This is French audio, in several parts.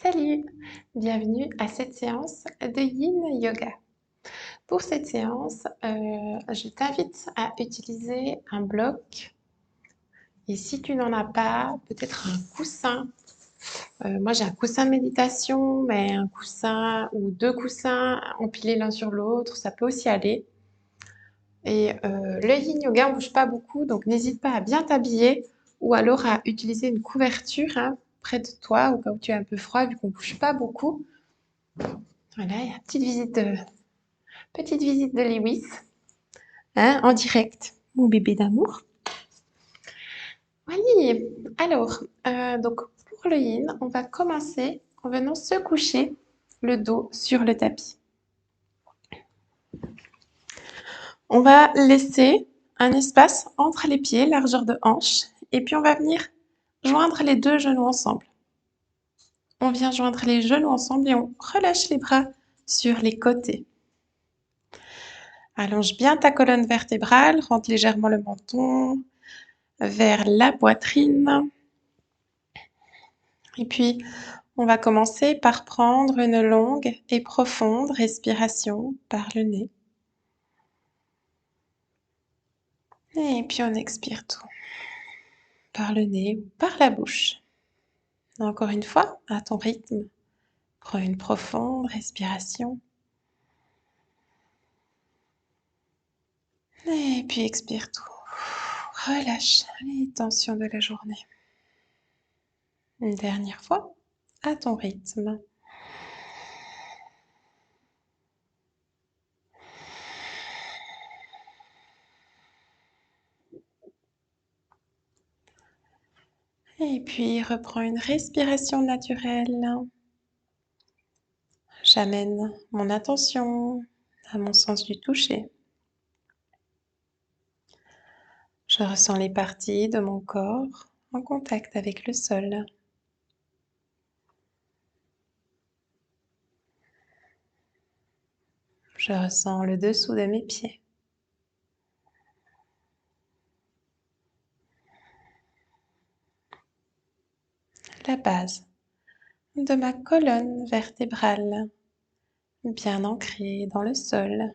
Salut, bienvenue à cette séance de Yin Yoga. Pour cette séance, je t'invite à utiliser un bloc et si tu n'en as pas, peut-être un coussin. Moi j'ai un coussin de méditation, mais un coussin ou deux coussins empilés l'un sur l'autre, ça peut aussi aller. Et le Yin Yoga, on bouge pas beaucoup, donc n'hésite pas à bien t'habiller ou alors à utiliser une couverture hein, près de toi au cas où tu es un peu froid vu qu'on bouge pas beaucoup. Voilà, et la petite visite de Lewis, hein, en direct, mon bébé d'amour. Oui, alors, donc pour le yin, on va commencer en venant se coucher le dos sur le tapis. On va laisser un espace entre les pieds, largeur de hanche, et puis on va venir joindre les deux genoux ensemble. On vient joindre les genoux ensemble et on relâche les bras sur les côtés. Allonge bien ta colonne vertébrale, rentre légèrement le menton vers la poitrine. Et puis, on va commencer par prendre une longue et profonde respiration par le nez. Et puis, on expire tout par le nez ou par la bouche. Encore une fois, à ton rythme, prends une profonde respiration. Et puis, expire tout. Relâche les tensions de la journée. Une dernière fois, à ton rythme. Et puis, reprends une respiration naturelle. J'amène mon attention à mon sens du toucher. Je ressens les parties de mon corps en contact avec le sol. Je ressens le dessous de mes pieds. La base de ma colonne vertébrale, bien ancrée dans le sol.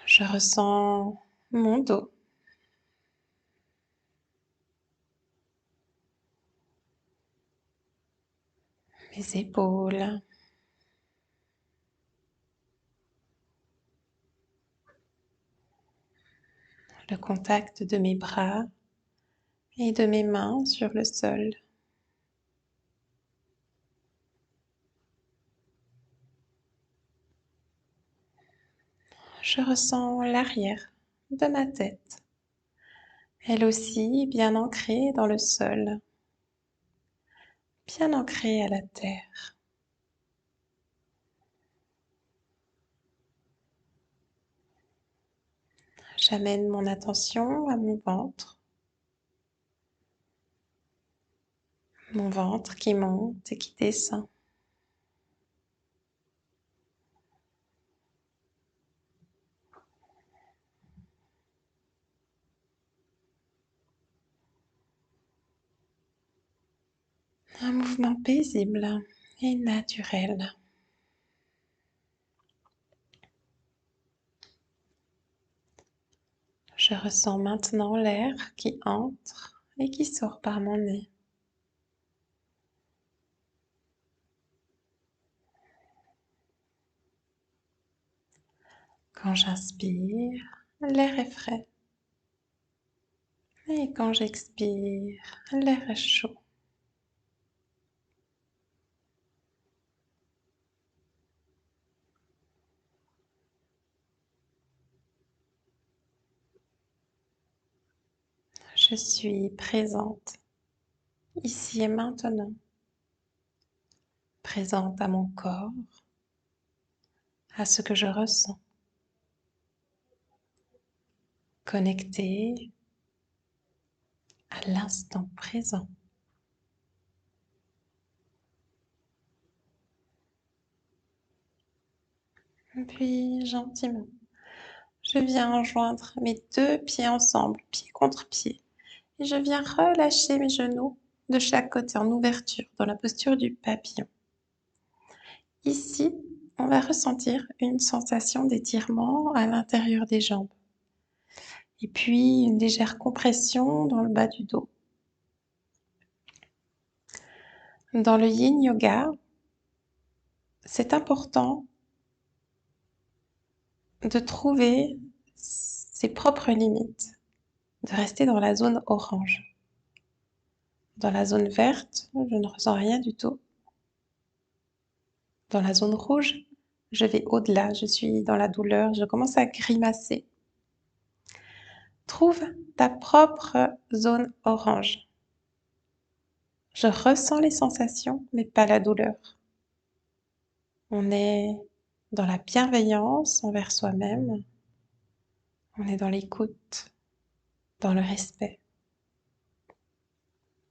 Je ressens mon dos. Mes épaules. Le contact de mes bras et de mes mains sur le sol. Je ressens l'arrière de ma tête, elle aussi bien ancrée dans le sol, bien ancrée à la terre. J'amène mon attention à mon ventre qui monte et qui descend. Un mouvement paisible et naturel. Je ressens maintenant l'air qui entre et qui sort par mon nez. Quand j'inspire, l'air est frais. Et quand j'expire, l'air est chaud. Je suis présente, ici et maintenant, présente à mon corps, à ce que je ressens, connectée à l'instant présent. Puis gentiment, je viens joindre mes deux pieds ensemble, pied contre pied, Et je viens relâcher mes genoux de chaque côté en ouverture, dans la posture du papillon. Ici, on va ressentir une sensation d'étirement à l'intérieur des jambes. Et puis, une légère compression dans le bas du dos. Dans le Yin Yoga, c'est important de trouver ses propres limites, de rester dans la zone orange. Dans la zone verte, je ne ressens rien du tout. Dans la zone rouge, je vais au-delà, je suis dans la douleur, je commence à grimacer. Trouve ta propre zone orange. Je ressens les sensations, mais pas la douleur. On est dans la bienveillance envers soi-même. On est dans l'écoute, dans le respect.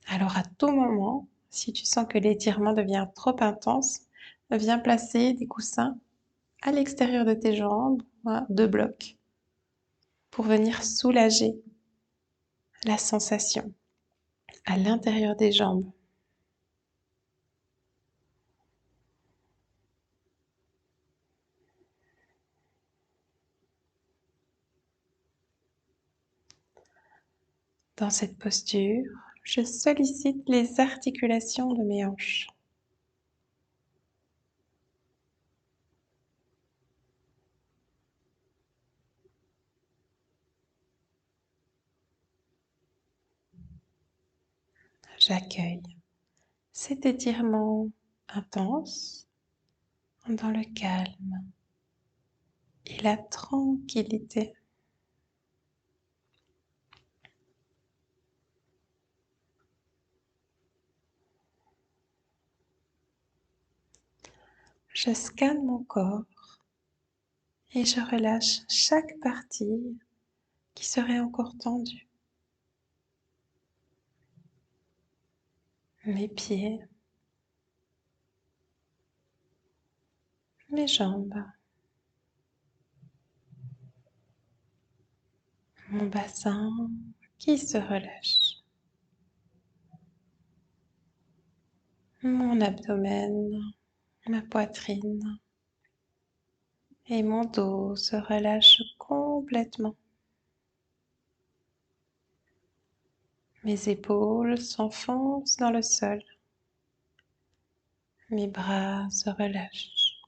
Alors à tout moment, si tu sens que l'étirement devient trop intense, viens placer des coussins à l'extérieur de tes jambes, 2 blocs, pour venir soulager la sensation à l'intérieur des jambes. Dans cette posture, je sollicite les articulations de mes hanches. J'accueille cet étirement intense dans le calme et la tranquillité. Je scanne mon corps et je relâche chaque partie qui serait encore tendue. Mes pieds, mes jambes, mon bassin qui se relâche, mon abdomen, ma poitrine et mon dos se relâche complètement. Mes épaules s'enfoncent dans le sol. Mes bras se relâchent.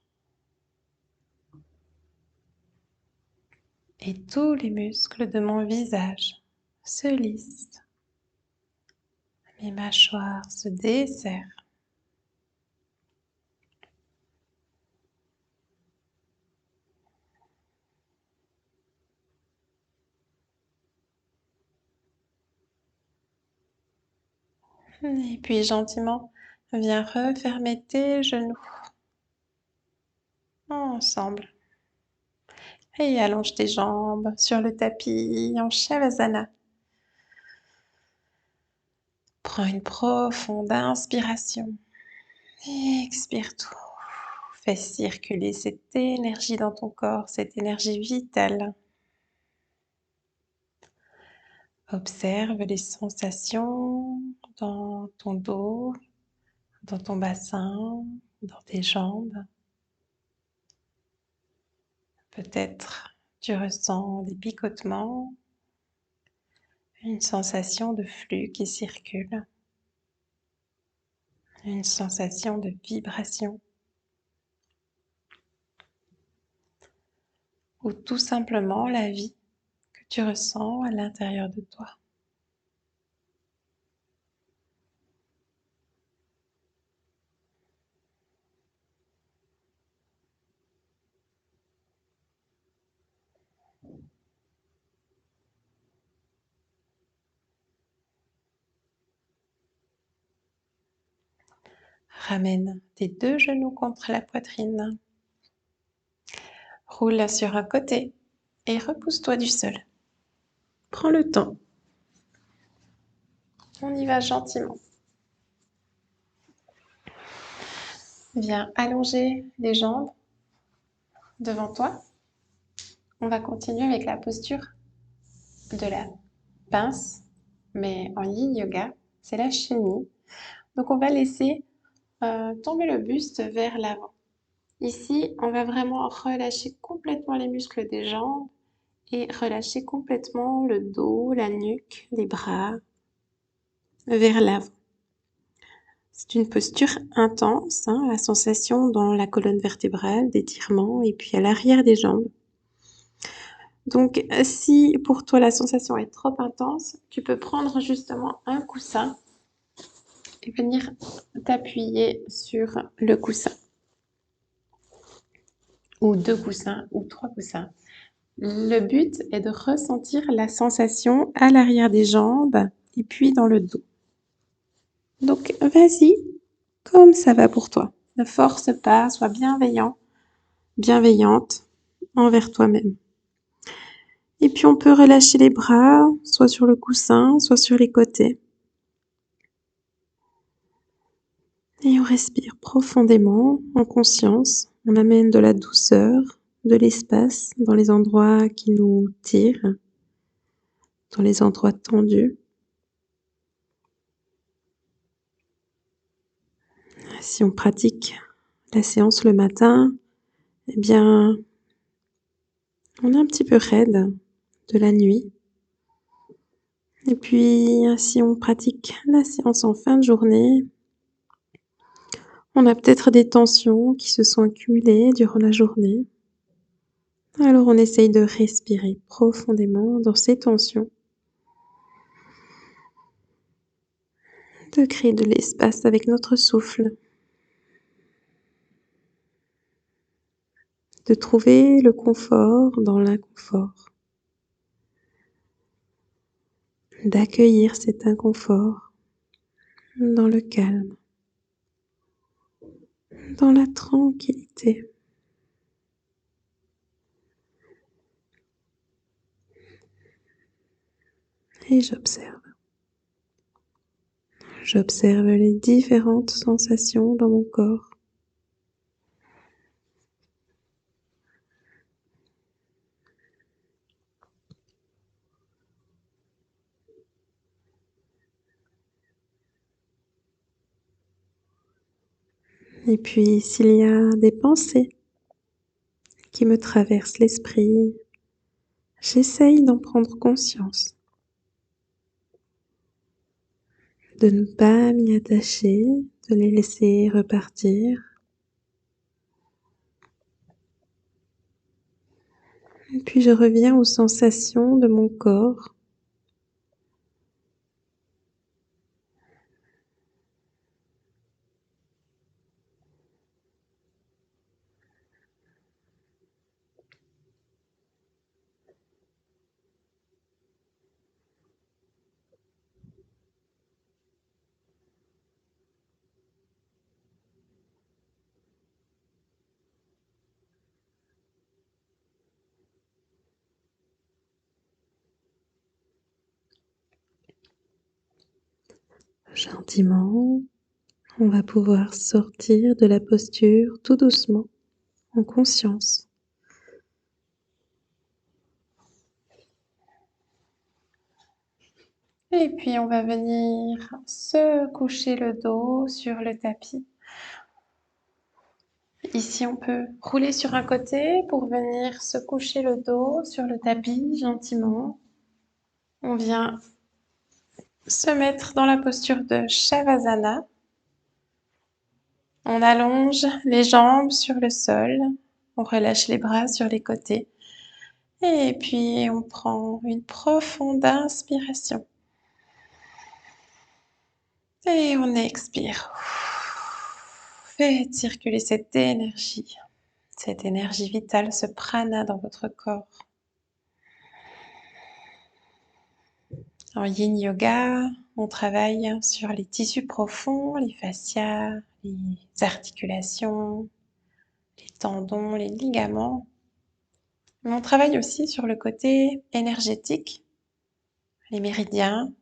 Et tous les muscles de mon visage se lissent. Mes mâchoires se desserrent. Et puis gentiment, viens refermer tes genoux ensemble. Et allonge tes jambes sur le tapis en Shavasana. Prends une profonde inspiration. Expire tout. Fais circuler cette énergie dans ton corps, cette énergie vitale. Observe les sensations dans ton dos, dans ton bassin, dans tes jambes. Peut-être tu ressens des picotements, une sensation de flux qui circule, une sensation de vibration, ou tout simplement la vie que tu ressens à l'intérieur de toi. Ramène tes 2 genoux contre la poitrine. Roule sur un côté et repousse-toi du sol. Prends le temps. On y va gentiment. Viens allonger les jambes devant toi. On va continuer avec la posture de la pince mais en yin yoga, c'est la chenille. Donc on va laisser tomber le buste vers l'avant. Ici, on va vraiment relâcher complètement les muscles des jambes et relâcher complètement le dos, la nuque, les bras vers l'avant. C'est une posture intense, hein, la sensation dans la colonne vertébrale, d'étirement et puis à l'arrière des jambes. Donc, si pour toi la sensation est trop intense, tu peux prendre justement un coussin et venir t'appuyer sur le coussin. Ou 2 coussins ou 3 coussins. Le but est de ressentir la sensation à l'arrière des jambes et puis dans le dos. Donc, vas-y, comme ça va pour toi. Ne force pas, sois bienveillant, bienveillante envers toi-même. Et puis, on peut relâcher les bras, soit sur le coussin, soit sur les côtés. Et on respire profondément, en conscience. On amène de la douceur, de l'espace dans les endroits qui nous tirent, dans les endroits tendus. Si on pratique la séance le matin, eh bien, on est un petit peu raide de la nuit. Et puis, si on pratique la séance en fin de journée, on a peut-être des tensions qui se sont accumulées durant la journée. Alors, on essaye de respirer profondément dans ces tensions, de créer de l'espace avec notre souffle, de trouver le confort dans l'inconfort, d'accueillir cet inconfort dans le calme, dans la tranquillité. Et j'observe. J'observe les différentes sensations dans mon corps. Et puis, s'il y a des pensées qui me traversent l'esprit, j'essaye d'en prendre conscience, de ne pas m'y attacher, de les laisser repartir. Et puis je reviens aux sensations de mon corps. Gentiment, on va pouvoir sortir de la posture tout doucement, en conscience. Et puis on va venir se coucher le dos sur le tapis. Ici, on peut rouler sur un côté pour venir se coucher le dos sur le tapis gentiment. On vient se mettre dans la posture de Shavasana. On allonge les jambes sur le sol. On relâche les bras sur les côtés. Et puis, on prend une profonde inspiration. Et on expire. Faites circuler cette énergie vitale, ce prana dans votre corps. En yin yoga, on travaille sur les tissus profonds, les fascias, les articulations, les tendons, les ligaments. Mais on travaille aussi sur le côté énergétique, les méridiens,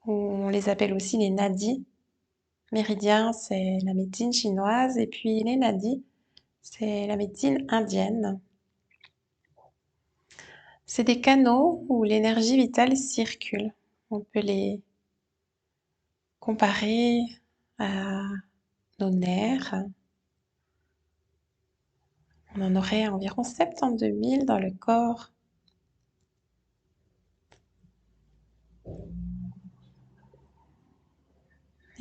ou on les appelle aussi les nadis. Méridiens, c'est la médecine chinoise, et puis les nadis, c'est la médecine indienne. C'est des canaux où l'énergie vitale circule. On peut les comparer à nos nerfs. On en aurait environ 72 000 dans le corps.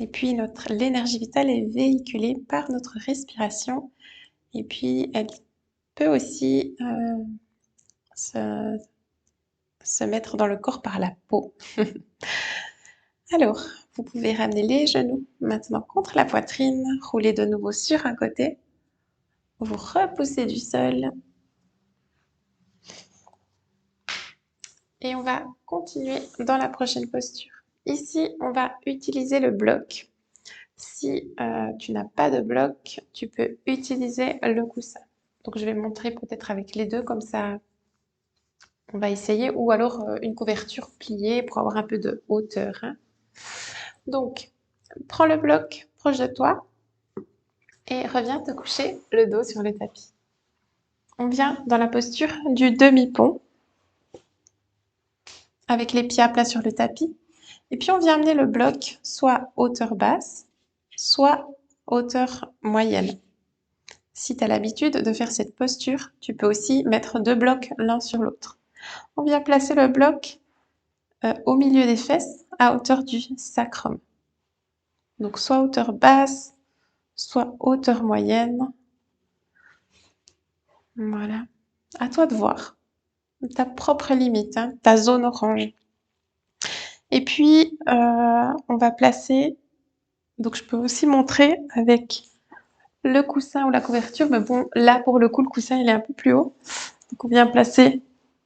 Et puis l'énergie vitale est véhiculée par notre respiration. Et puis elle peut aussi se mettre dans le corps par la peau. Alors, vous pouvez ramener les genoux maintenant contre la poitrine, rouler de nouveau sur un côté. Vous repoussez du sol. Et on va continuer dans la prochaine posture. Ici, on va utiliser le bloc. Si tu n'as pas de bloc, tu peux utiliser le coussin. Donc, je vais montrer peut-être avec les deux, comme ça, on va essayer. Ou alors une couverture pliée pour avoir un peu de hauteur. Hein. Donc, prends le bloc proche de toi et reviens te coucher le dos sur le tapis. On vient dans la posture du demi-pont avec les pieds à plat sur le tapis. Et puis, on vient amener le bloc soit hauteur basse, soit hauteur moyenne. Si tu as l'habitude de faire cette posture, tu peux aussi mettre deux blocs l'un sur l'autre. On vient placer le bloc au milieu des fesses à hauteur du sacrum. Donc, soit hauteur basse, soit hauteur moyenne. Voilà. À toi de voir. Ta propre limite, hein, ta zone orange. Et puis, on va placer... Donc, je peux aussi montrer avec le coussin ou la couverture. Mais bon, là, pour le coup, le coussin, il est un peu plus haut. Donc, on vient placer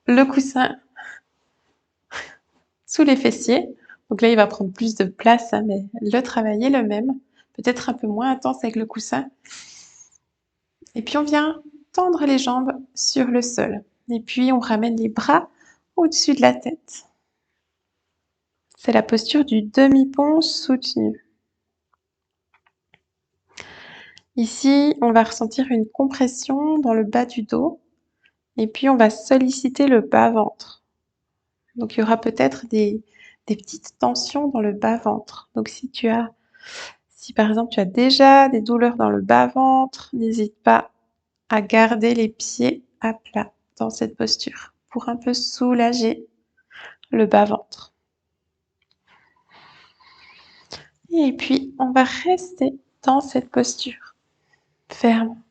le coussin sous les fessiers. Donc là, il va prendre plus de place, hein, mais le travail est le même. Peut-être un peu moins intense avec le coussin. Et puis, on vient tendre les jambes sur le sol. Et puis, on ramène les bras au-dessus de la tête. C'est la posture du demi-pont soutenu. Ici, on va ressentir une compression dans le bas du dos. Et puis, on va solliciter le bas-ventre. Donc, il y aura peut-être des petites tensions dans le bas-ventre. Donc, si par exemple tu as déjà des douleurs dans le bas-ventre, n'hésite pas à garder les pieds à plat dans cette posture pour un peu soulager le bas-ventre. Et puis, on va rester dans cette posture. Ferme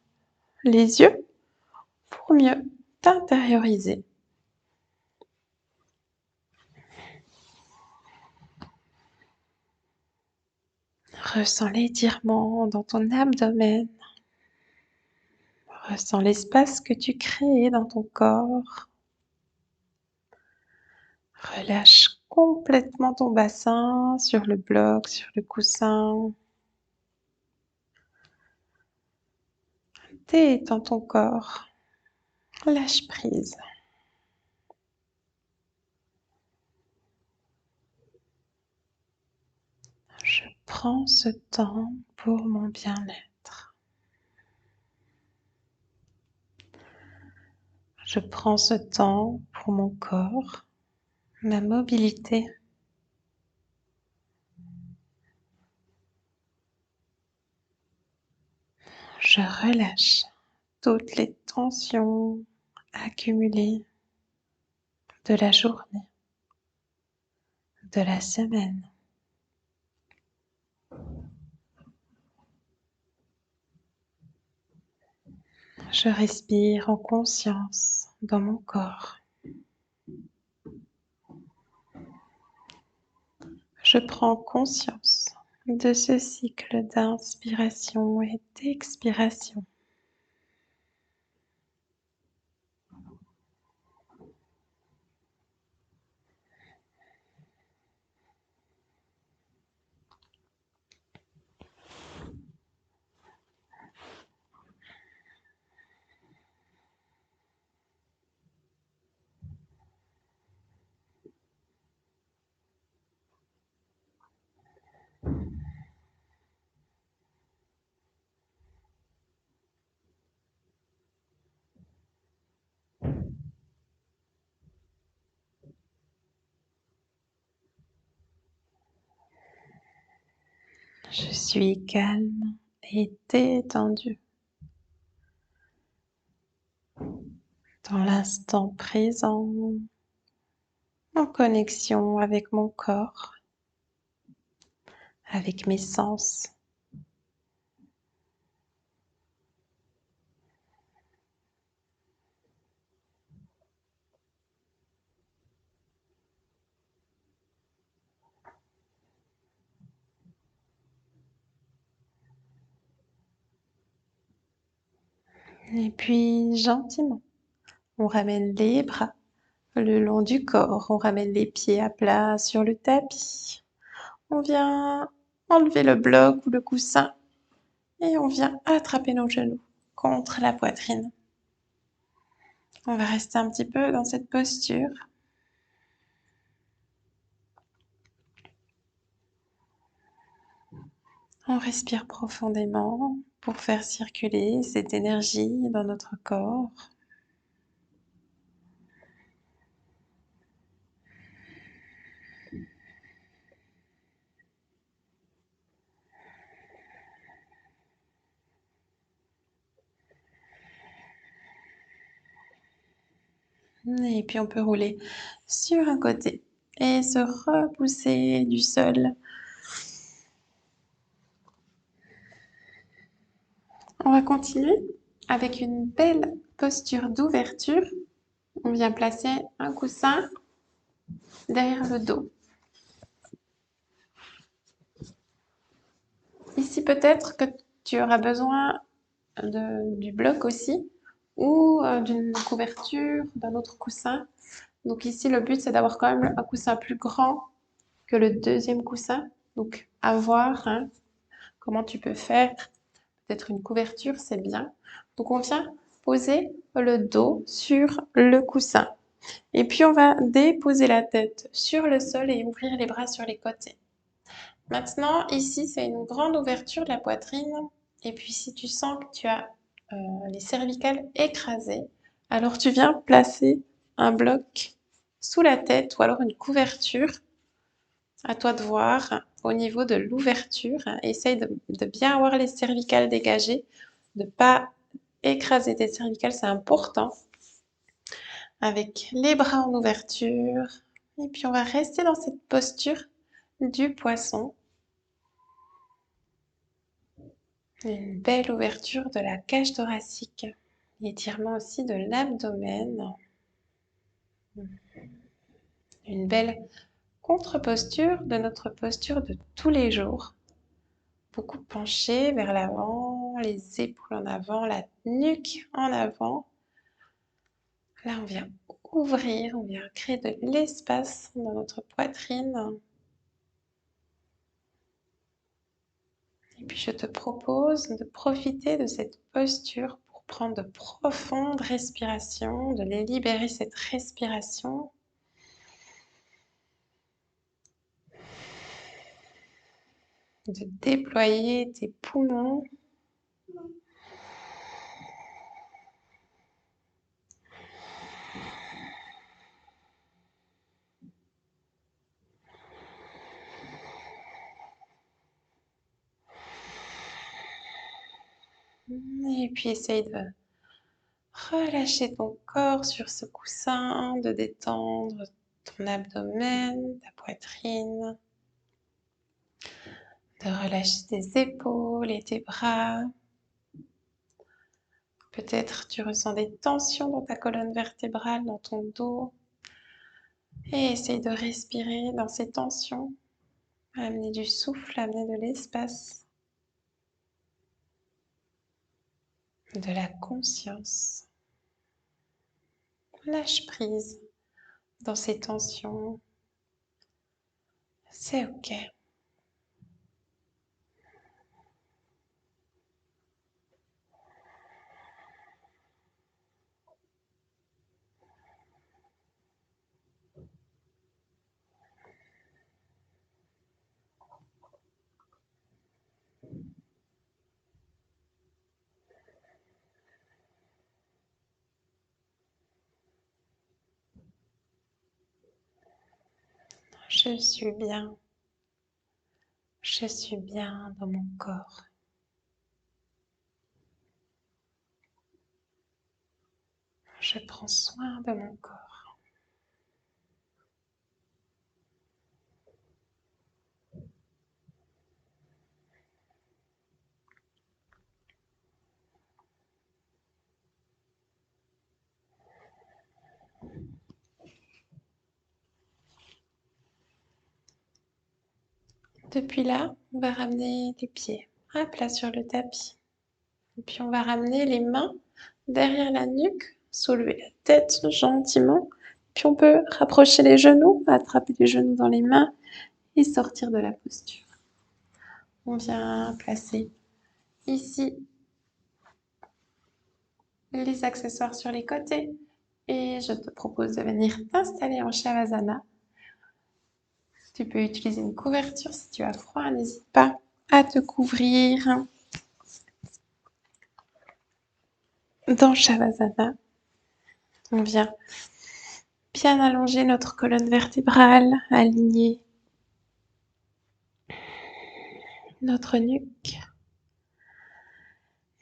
les yeux pour mieux t'intérioriser. Ressens l'étirement dans ton abdomen. Ressens l'espace que tu crées dans ton corps. Relâche complètement ton bassin sur le bloc, sur le coussin. Détends ton corps. Lâche prise. Je prends ce temps pour mon bien-être. Je prends ce temps pour mon corps, ma mobilité. Je relâche toutes les tensions accumulées de la journée, de la semaine. Je respire en conscience dans mon corps. Je prends conscience de ce cycle d'inspiration et d'expiration. Je suis calme et détendue dans l'instant présent, en connexion avec mon corps, avec mes sens. Et puis gentiment, on ramène les bras le long du corps, on ramène les pieds à plat sur le tapis. On vient enlever le bloc ou le coussin et on vient attraper nos genoux contre la poitrine. On va rester un petit peu dans cette posture. On respire profondément pour faire circuler cette énergie dans notre corps. Et puis on peut rouler sur un côté et se repousser du sol. On va continuer avec une belle posture d'ouverture. On vient placer un coussin derrière le dos. Ici, peut-être que tu auras besoin du bloc aussi ou d'une couverture, d'un autre coussin. Donc ici, le but, c'est d'avoir quand même un coussin plus grand que le deuxième coussin. Donc, à voir comment tu peux faire. Peut-être une couverture, c'est bien. Donc, on vient poser le dos sur le coussin. Et puis, on va déposer la tête sur le sol et ouvrir les bras sur les côtés. Maintenant, ici, c'est une grande ouverture de la poitrine. Et puis, si tu sens que tu as les cervicales écrasées, alors tu viens placer un bloc sous la tête ou alors une couverture. À toi de voir au niveau de l'ouverture. Essaye de bien avoir les cervicales dégagées, de ne pas écraser tes cervicales, c'est important. Avec les bras en ouverture. Et puis, on va rester dans cette posture du poisson. Une belle ouverture de la cage thoracique. Étirement aussi de l'abdomen. Une belle contre-posture de notre posture de tous les jours. Beaucoup penché vers l'avant, les épaules en avant, la nuque en avant. Là, on vient ouvrir, on vient créer de l'espace dans notre poitrine. Et puis, je te propose de profiter de cette posture pour prendre de profondes respirations, de les libérer cette respiration. De déployer tes poumons. Et puis, essaye de relâcher ton corps sur ce coussin, de détendre ton abdomen, ta poitrine, de relâcher tes épaules et tes bras. Peut-être tu ressens des tensions dans ta colonne vertébrale, dans ton dos. Et essaye de respirer dans ces tensions, amener du souffle, amener de l'espace, de la conscience. Lâche prise dans ces tensions. C'est OK. Je suis bien. Je suis bien dans mon corps. Je prends soin de mon corps. Depuis là, on va ramener les pieds à plat sur le tapis. Et puis on va ramener les mains derrière la nuque, soulever la tête gentiment. Puis on peut rapprocher les genoux, attraper les genoux dans les mains et sortir de la posture. On vient placer ici les accessoires sur les côtés et je te propose de venir t'installer en Shavasana. Tu peux utiliser une couverture si tu as froid, n'hésite pas à te couvrir. Dans Shavasana, on vient bien allonger notre colonne vertébrale, aligner notre nuque.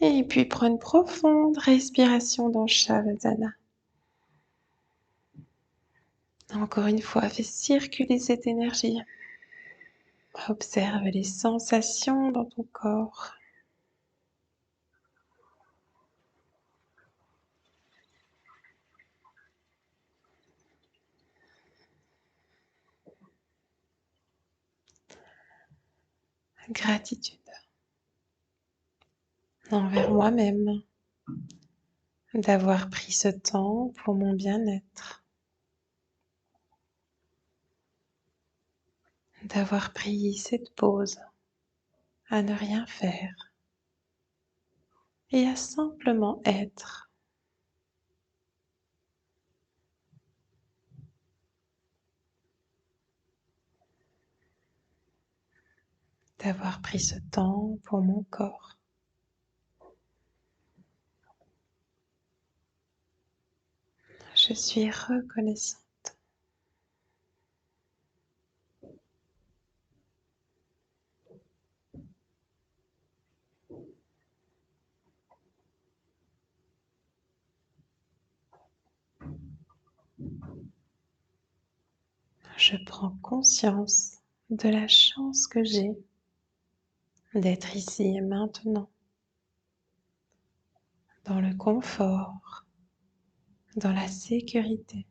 Et puis prends une profonde respiration dans Shavasana. Encore une fois, fais circuler cette énergie. Observe les sensations dans ton corps. Gratitude envers moi-même d'avoir pris ce temps pour mon bien-être, d'avoir pris cette pause à ne rien faire et à simplement être. D'avoir pris ce temps pour mon corps. Je suis reconnaissante. Je prends conscience de la chance que j'ai d'être ici et maintenant, dans le confort, dans la sécurité.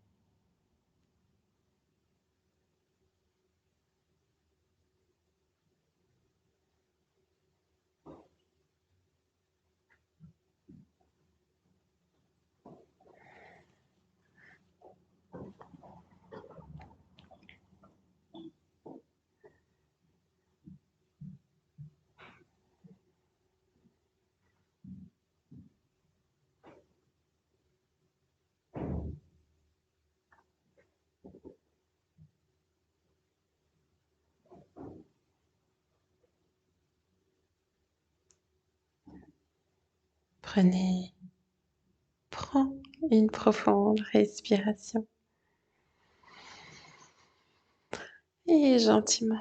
Prends une profonde respiration. Et gentiment,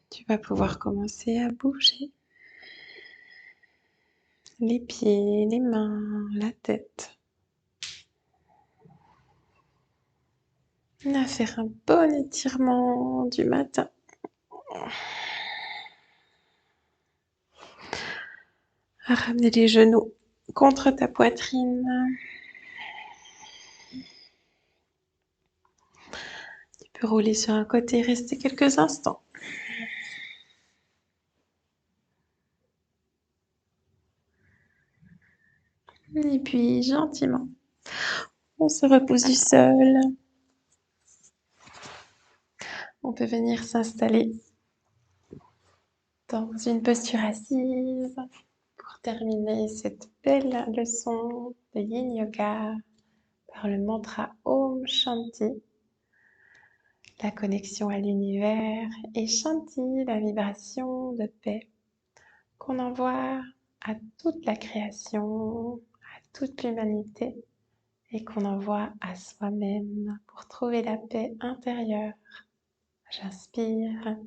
tu vas pouvoir commencer à bouger les pieds, les mains, la tête. À faire un bon étirement du matin. À ramener les genoux contre ta poitrine. Tu peux rouler sur un côté et rester quelques instants. Et puis gentiment, on se repousse du sol. On peut venir s'installer dans une posture assise pour terminer cette belle leçon de Yin Yoga par le mantra Om Shanti, la connexion à l'univers, et Shanti, la vibration de paix qu'on envoie à toute la création, à toute l'humanité et qu'on envoie à soi-même pour trouver la paix intérieure. J'inspire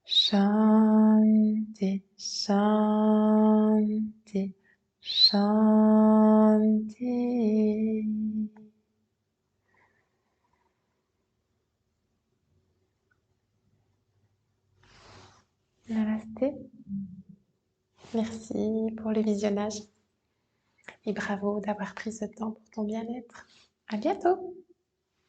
Shanti, Shanti, Shanti. Namasté. Merci pour le visionnage et bravo d'avoir pris ce temps pour ton bien-être. À bientôt!